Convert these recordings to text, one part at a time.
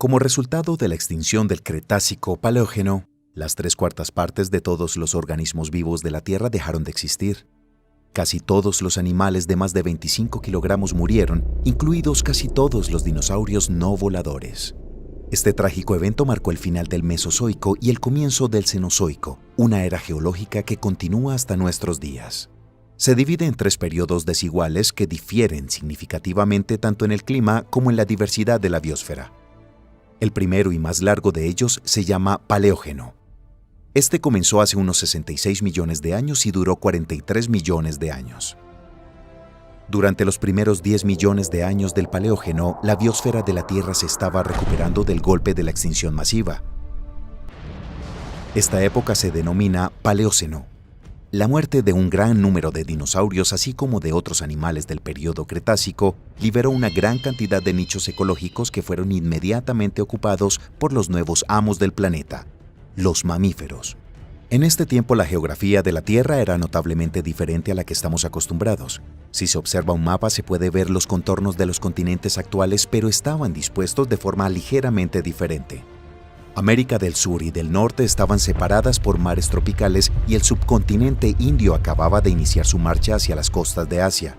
Como resultado de la extinción del Cretácico-Paleógeno, las 3/4 partes de todos los organismos vivos de la Tierra dejaron de existir. Casi todos los animales de más de 25 kilogramos murieron, incluidos casi todos los dinosaurios no voladores. Este trágico evento marcó el final del Mesozoico y el comienzo del Cenozoico, una era geológica que continúa hasta nuestros días. Se divide en 3 periodos desiguales que difieren significativamente tanto en el clima como en la diversidad de la biosfera. El primero y más largo de ellos se llama Paleógeno. Este comenzó hace unos 66 millones de años y duró 43 millones de años. Durante los primeros 10 millones de años del Paleógeno, la biosfera de la Tierra se estaba recuperando del golpe de la extinción masiva. Esta época se denomina Paleoceno. La muerte de un gran número de dinosaurios, así como de otros animales del período Cretácico, liberó una gran cantidad de nichos ecológicos que fueron inmediatamente ocupados por los nuevos amos del planeta, los mamíferos. En este tiempo la geografía de la Tierra era notablemente diferente a la que estamos acostumbrados. Si se observa un mapa se puede ver los contornos de los continentes actuales, pero estaban dispuestos de forma ligeramente diferente. América del Sur y del Norte estaban separadas por mares tropicales y el subcontinente indio acababa de iniciar su marcha hacia las costas de Asia.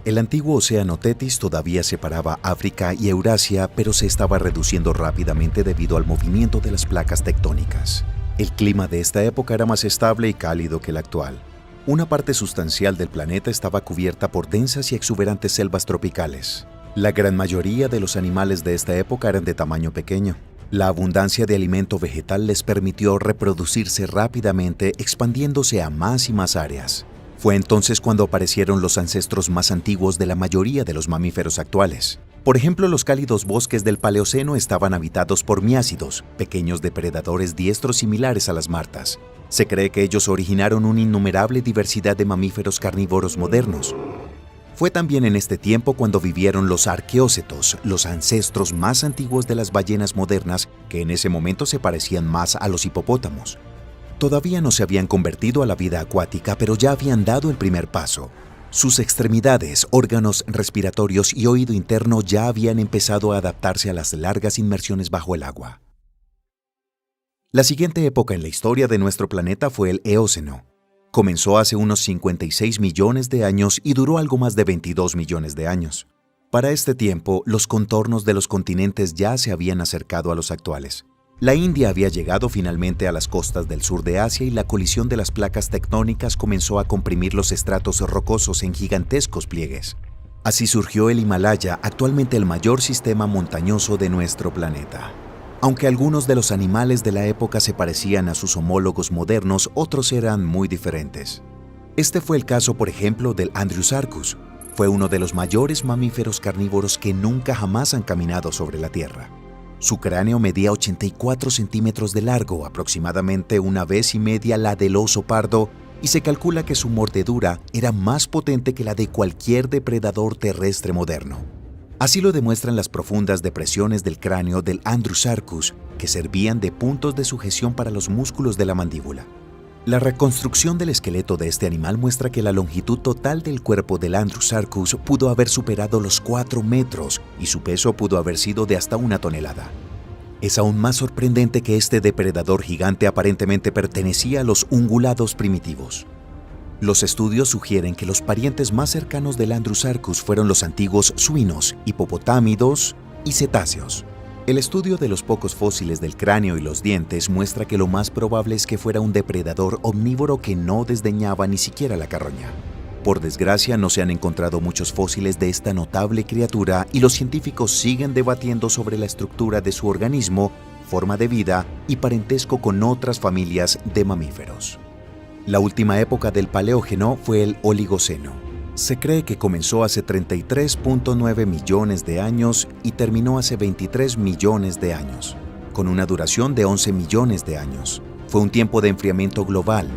El antiguo océano Tetis todavía separaba África y Eurasia, pero se estaba reduciendo rápidamente debido al movimiento de las placas tectónicas. El clima de esta época era más estable y cálido que el actual. Una parte sustancial del planeta estaba cubierta por densas y exuberantes selvas tropicales. La gran mayoría de los animales de esta época eran de tamaño pequeño. La abundancia de alimento vegetal les permitió reproducirse rápidamente, expandiéndose a más y más áreas. Fue entonces cuando aparecieron los ancestros más antiguos de la mayoría de los mamíferos actuales. Por ejemplo, los cálidos bosques del Paleoceno estaban habitados por miácidos, pequeños depredadores diestros similares a las martas. Se cree que ellos originaron una innumerable diversidad de mamíferos carnívoros modernos. Fue también en este tiempo cuando vivieron los arqueócetos, los ancestros más antiguos de las ballenas modernas, que en ese momento se parecían más a los hipopótamos. Todavía no se habían convertido a la vida acuática, pero ya habían dado el primer paso. Sus extremidades, órganos respiratorios y oído interno ya habían empezado a adaptarse a las largas inmersiones bajo el agua. La siguiente época en la historia de nuestro planeta fue el Eoceno. Comenzó hace unos 56 millones de años y duró algo más de 22 millones de años. Para este tiempo, los contornos de los continentes ya se habían acercado a los actuales. La India había llegado finalmente a las costas del sur de Asia y la colisión de las placas tectónicas comenzó a comprimir los estratos rocosos en gigantescos pliegues. Así surgió el Himalaya, actualmente el mayor sistema montañoso de nuestro planeta. Aunque algunos de los animales de la época se parecían a sus homólogos modernos, otros eran muy diferentes. Este fue el caso, por ejemplo, del Andrewsarchus. Fue uno de los mayores mamíferos carnívoros que nunca jamás han caminado sobre la Tierra. Su cráneo medía 84 centímetros de largo, aproximadamente 1,5 veces la del oso pardo, y se calcula que su mordedura era más potente que la de cualquier depredador terrestre moderno. Así lo demuestran las profundas depresiones del cráneo del Andrewsarchus, que servían de puntos de sujeción para los músculos de la mandíbula. La reconstrucción del esqueleto de este animal muestra que la longitud total del cuerpo del Andrewsarchus pudo haber superado los 4 metros y su peso pudo haber sido de hasta 1 tonelada. Es aún más sorprendente que este depredador gigante aparentemente pertenecía a los ungulados primitivos. Los estudios sugieren que los parientes más cercanos del Andrewsarchus fueron los antiguos suinos, hipopotámidos y cetáceos. El estudio de los pocos fósiles del cráneo y los dientes muestra que lo más probable es que fuera un depredador omnívoro que no desdeñaba ni siquiera la carroña. Por desgracia, no se han encontrado muchos fósiles de esta notable criatura y los científicos siguen debatiendo sobre la estructura de su organismo, forma de vida y parentesco con otras familias de mamíferos. La última época del Paleógeno fue el Oligoceno. Se cree que comenzó hace 33.9 millones de años y terminó hace 23 millones de años, con una duración de 11 millones de años. Fue un tiempo de enfriamiento global.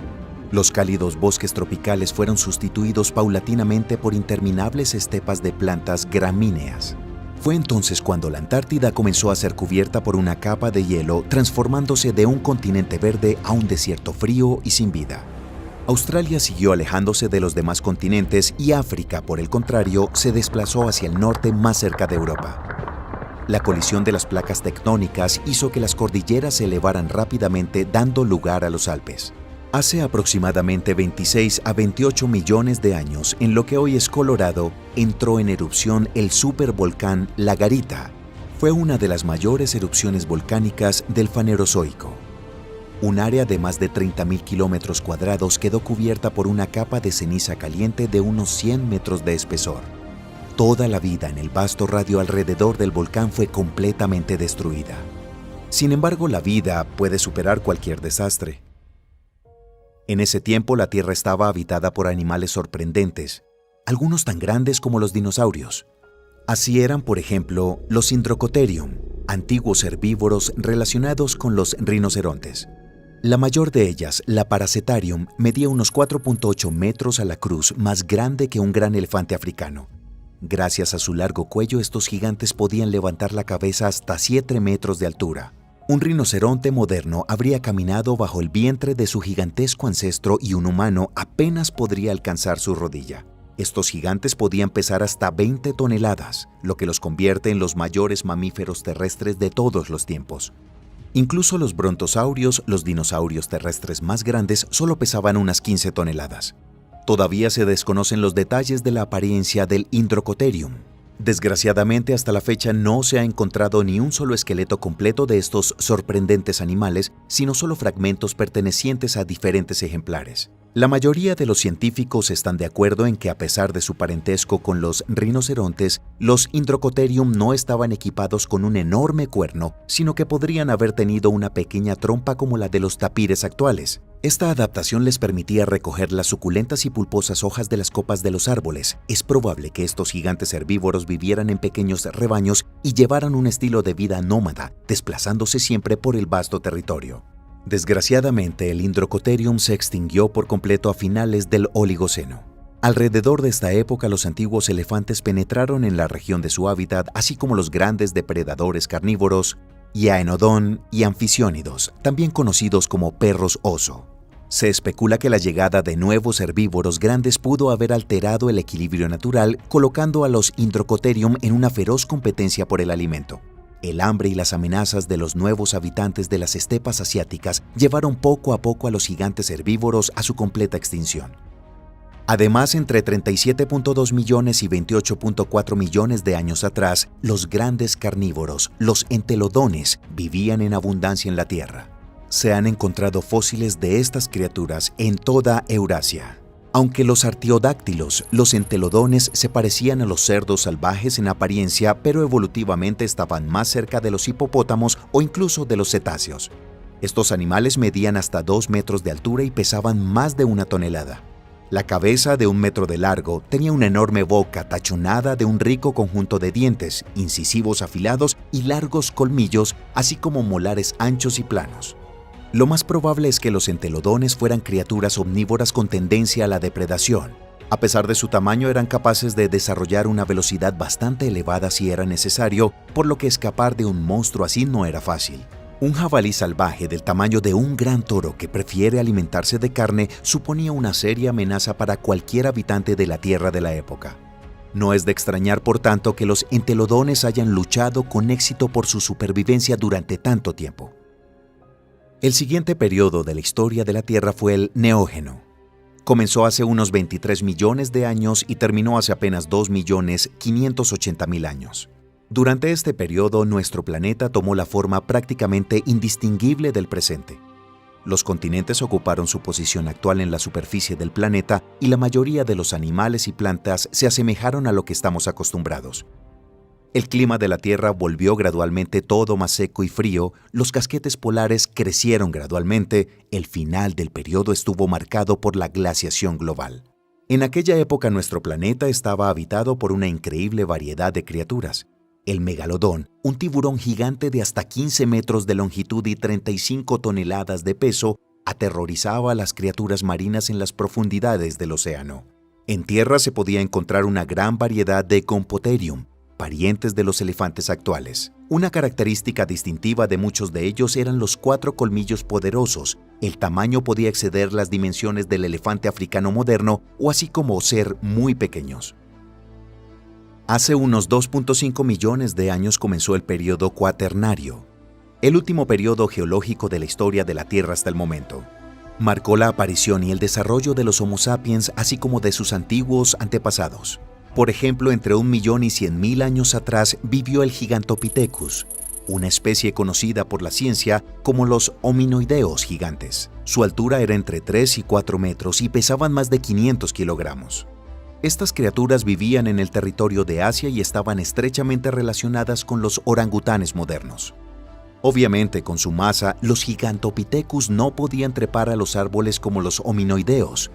Los cálidos bosques tropicales fueron sustituidos paulatinamente por interminables estepas de plantas gramíneas. Fue entonces cuando la Antártida comenzó a ser cubierta por una capa de hielo, transformándose de un continente verde a un desierto frío y sin vida. Australia siguió alejándose de los demás continentes y África, por el contrario, se desplazó hacia el norte más cerca de Europa. La colisión de las placas tectónicas hizo que las cordilleras se elevaran rápidamente, dando lugar a los Alpes. Hace aproximadamente 26 a 28 millones de años, en lo que hoy es Colorado, entró en erupción el supervolcán La Garita. Fue una de las mayores erupciones volcánicas del Fanerozoico. Un área de más de 30.000 kilómetros cuadrados quedó cubierta por una capa de ceniza caliente de unos 100 metros de espesor. Toda la vida en el vasto radio alrededor del volcán fue completamente destruida. Sin embargo, la vida puede superar cualquier desastre. En ese tiempo, la Tierra estaba habitada por animales sorprendentes, algunos tan grandes como los dinosaurios. Así eran, por ejemplo, los Indrocotherium, antiguos herbívoros relacionados con los rinocerontes. La mayor de ellas, la Paracetarium, medía unos 4.8 metros a la cruz, más grande que un gran elefante africano. Gracias a su largo cuello, estos gigantes podían levantar la cabeza hasta 7 metros de altura. Un rinoceronte moderno habría caminado bajo el vientre de su gigantesco ancestro y un humano apenas podría alcanzar su rodilla. Estos gigantes podían pesar hasta 20 toneladas, lo que los convierte en los mayores mamíferos terrestres de todos los tiempos. Incluso los brontosaurios, los dinosaurios terrestres más grandes, solo pesaban unas 15 toneladas. Todavía se desconocen los detalles de la apariencia del Indrocotherium. Desgraciadamente, hasta la fecha no se ha encontrado ni un solo esqueleto completo de estos sorprendentes animales, sino solo fragmentos pertenecientes a diferentes ejemplares. La mayoría de los científicos están de acuerdo en que, a pesar de su parentesco con los rinocerontes, los Indrocotherium no estaban equipados con un enorme cuerno, sino que podrían haber tenido una pequeña trompa como la de los tapires actuales. Esta adaptación les permitía recoger las suculentas y pulposas hojas de las copas de los árboles. Es probable que estos gigantes herbívoros vivieran en pequeños rebaños y llevaran un estilo de vida nómada, desplazándose siempre por el vasto territorio. Desgraciadamente, el Indrocotherium se extinguió por completo a finales del Oligoceno. Alrededor de esta época, los antiguos elefantes penetraron en la región de su hábitat, así como los grandes depredadores carnívoros, Yaenodon y Anficiónidos, también conocidos como perros oso. Se especula que la llegada de nuevos herbívoros grandes pudo haber alterado el equilibrio natural, colocando a los Indrocotherium en una feroz competencia por el alimento. El hambre y las amenazas de los nuevos habitantes de las estepas asiáticas llevaron poco a poco a los gigantes herbívoros a su completa extinción. Además, entre 37.2 millones y 28.4 millones de años atrás, los grandes carnívoros, los entelodones, vivían en abundancia en la Tierra. Se han encontrado fósiles de estas criaturas en toda Eurasia. Aunque los artiodáctilos, los entelodones, se parecían a los cerdos salvajes en apariencia, pero evolutivamente estaban más cerca de los hipopótamos o incluso de los cetáceos. Estos animales medían hasta 2 metros de altura y pesaban más de 1 tonelada. La cabeza, de 1 metro de largo, tenía una enorme boca tachonada de un rico conjunto de dientes, incisivos afilados y largos colmillos, así como molares anchos y planos. Lo más probable es que los entelodones fueran criaturas omnívoras con tendencia a la depredación. A pesar de su tamaño, eran capaces de desarrollar una velocidad bastante elevada si era necesario, por lo que escapar de un monstruo así no era fácil. Un jabalí salvaje del tamaño de un gran toro que prefiere alimentarse de carne suponía una seria amenaza para cualquier habitante de la Tierra de la época. No es de extrañar, por tanto, que los entelodones hayan luchado con éxito por su supervivencia durante tanto tiempo. El siguiente periodo de la historia de la Tierra fue el Neógeno. Comenzó hace unos 23 millones de años y terminó hace apenas 2.580.000 años. Durante este periodo, nuestro planeta tomó la forma prácticamente indistinguible del presente. Los continentes ocuparon su posición actual en la superficie del planeta y la mayoría de los animales y plantas se asemejaron a lo que estamos acostumbrados. El clima de la Tierra volvió gradualmente todo más seco y frío, los casquetes polares crecieron gradualmente, el final del periodo estuvo marcado por la glaciación global. En aquella época nuestro planeta estaba habitado por una increíble variedad de criaturas. El megalodón, un tiburón gigante de hasta 15 metros de longitud y 35 toneladas de peso, aterrorizaba a las criaturas marinas en las profundidades del océano. En tierra se podía encontrar una gran variedad de Gompotherium, parientes de los elefantes actuales. Una característica distintiva de muchos de ellos eran los 4 colmillos poderosos. El tamaño podía exceder las dimensiones del elefante africano moderno o así como ser muy pequeños. Hace unos 2.5 millones de años comenzó el período Cuaternario, el último período geológico de la historia de la Tierra hasta el momento. Marcó la aparición y el desarrollo de los Homo sapiens, así como de sus antiguos antepasados. Por ejemplo, entre 1.100.000 años atrás vivió el Gigantopithecus, una especie conocida por la ciencia como los hominoideos gigantes. Su altura era entre 3 y 4 metros y pesaban más de 500 kilogramos. Estas criaturas vivían en el territorio de Asia y estaban estrechamente relacionadas con los orangutanes modernos. Obviamente, con su masa, los Gigantopithecus no podían trepar a los árboles como los hominoideos,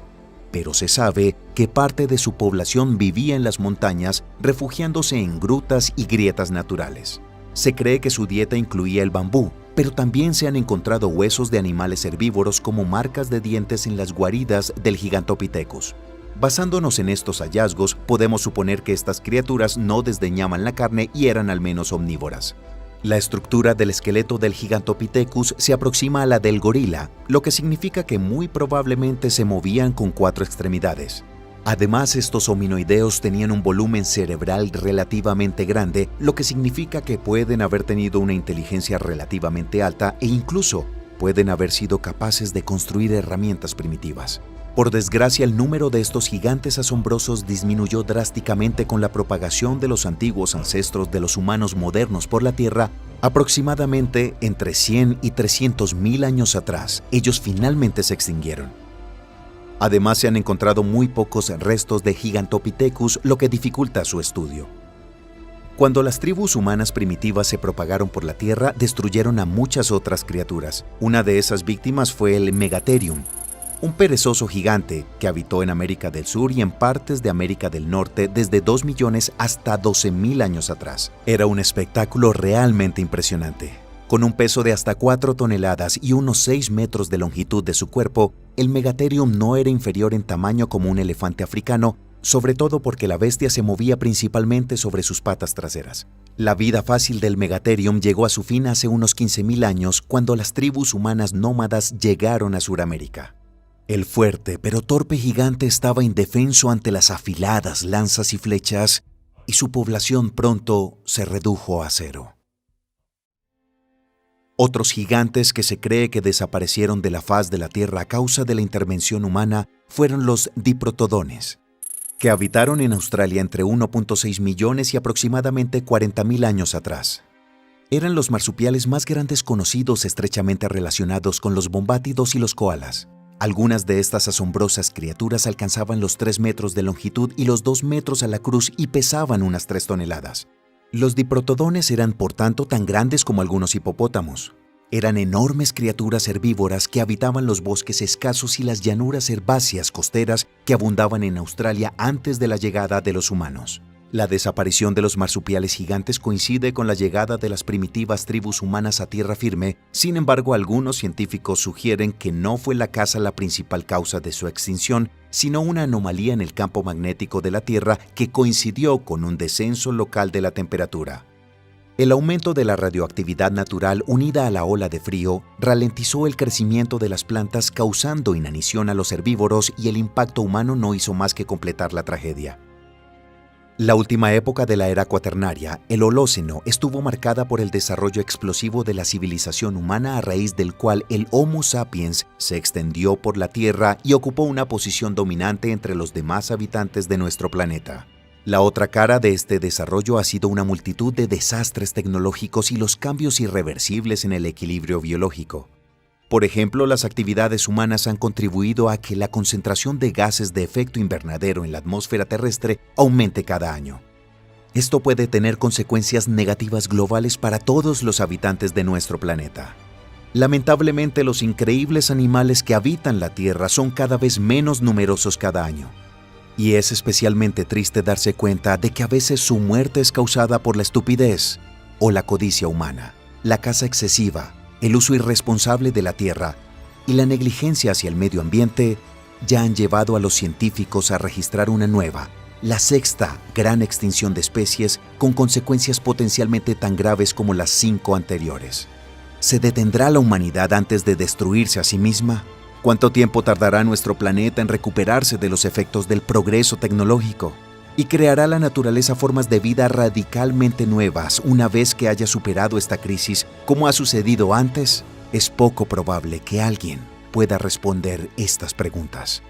pero se sabe que parte de su población vivía en las montañas, refugiándose en grutas y grietas naturales. Se cree que su dieta incluía el bambú, pero también se han encontrado huesos de animales herbívoros como marcas de dientes en las guaridas del Gigantopithecus. Basándonos en estos hallazgos, podemos suponer que estas criaturas no desdeñaban la carne y eran al menos omnívoras. La estructura del esqueleto del Gigantopithecus se aproxima a la del gorila, lo que significa que muy probablemente se movían con 4 extremidades. Además, estos hominoideos tenían un volumen cerebral relativamente grande, lo que significa que pueden haber tenido una inteligencia relativamente alta e incluso pueden haber sido capaces de construir herramientas primitivas. Por desgracia, el número de estos gigantes asombrosos disminuyó drásticamente con la propagación de los antiguos ancestros de los humanos modernos por la Tierra. Aproximadamente entre 100 y 300.000 años atrás, ellos finalmente se extinguieron. Además, se han encontrado muy pocos restos de Gigantopithecus, lo que dificulta su estudio. Cuando las tribus humanas primitivas se propagaron por la Tierra, destruyeron a muchas otras criaturas. Una de esas víctimas fue el Megatherium, un perezoso gigante que habitó en América del Sur y en partes de América del Norte desde 2 millones hasta 12.000 años atrás. Era un espectáculo realmente impresionante. Con un peso de hasta 4 toneladas y unos 6 metros de longitud de su cuerpo, el Megatherium no era inferior en tamaño como un elefante africano, sobre todo porque la bestia se movía principalmente sobre sus patas traseras. La vida fácil del Megatherium llegó a su fin hace unos 15.000 años, cuando las tribus humanas nómadas llegaron a Sudamérica. El fuerte pero torpe gigante estaba indefenso ante las afiladas lanzas y flechas, y su población pronto se redujo a cero. Otros gigantes que se cree que desaparecieron de la faz de la Tierra a causa de la intervención humana fueron los diprotodones, que habitaron en Australia entre 1.6 millones y aproximadamente 40.000 años atrás. Eran los marsupiales más grandes conocidos, estrechamente relacionados con los bombátidos y los koalas. Algunas de estas asombrosas criaturas alcanzaban los 3 metros de longitud y los 2 metros a la cruz y pesaban unas 3 toneladas. Los diprotodones eran por tanto tan grandes como algunos hipopótamos. Eran enormes criaturas herbívoras que habitaban los bosques escasos y las llanuras herbáceas costeras que abundaban en Australia antes de la llegada de los humanos. La desaparición de los marsupiales gigantes coincide con la llegada de las primitivas tribus humanas a tierra firme. Sin embargo, algunos científicos sugieren que no fue la caza la principal causa de su extinción, sino una anomalía en el campo magnético de la Tierra que coincidió con un descenso local de la temperatura. El aumento de la radioactividad natural unida a la ola de frío ralentizó el crecimiento de las plantas, causando inanición a los herbívoros, y el impacto humano no hizo más que completar la tragedia. La última época de la era cuaternaria, el Holoceno, estuvo marcada por el desarrollo explosivo de la civilización humana, a raíz del cual el Homo sapiens se extendió por la Tierra y ocupó una posición dominante entre los demás habitantes de nuestro planeta. La otra cara de este desarrollo ha sido una multitud de desastres tecnológicos y los cambios irreversibles en el equilibrio biológico. Por ejemplo, las actividades humanas han contribuido a que la concentración de gases de efecto invernadero en la atmósfera terrestre aumente cada año. Esto puede tener consecuencias negativas globales para todos los habitantes de nuestro planeta. Lamentablemente, los increíbles animales que habitan la Tierra son cada vez menos numerosos cada año. Y es especialmente triste darse cuenta de que a veces su muerte es causada por la estupidez o la codicia humana, la caza excesiva, el uso irresponsable de la tierra y la negligencia hacia el medio ambiente ya han llevado a los científicos a registrar una nueva, la 6ª gran extinción de especies, con consecuencias potencialmente tan graves como las 5 anteriores. ¿Se detendrá la humanidad antes de destruirse a sí misma? ¿Cuánto tiempo tardará nuestro planeta en recuperarse de los efectos del progreso tecnológico? ¿Y creará la naturaleza formas de vida radicalmente nuevas una vez que haya superado esta crisis, como ha sucedido antes? Es poco probable que alguien pueda responder estas preguntas.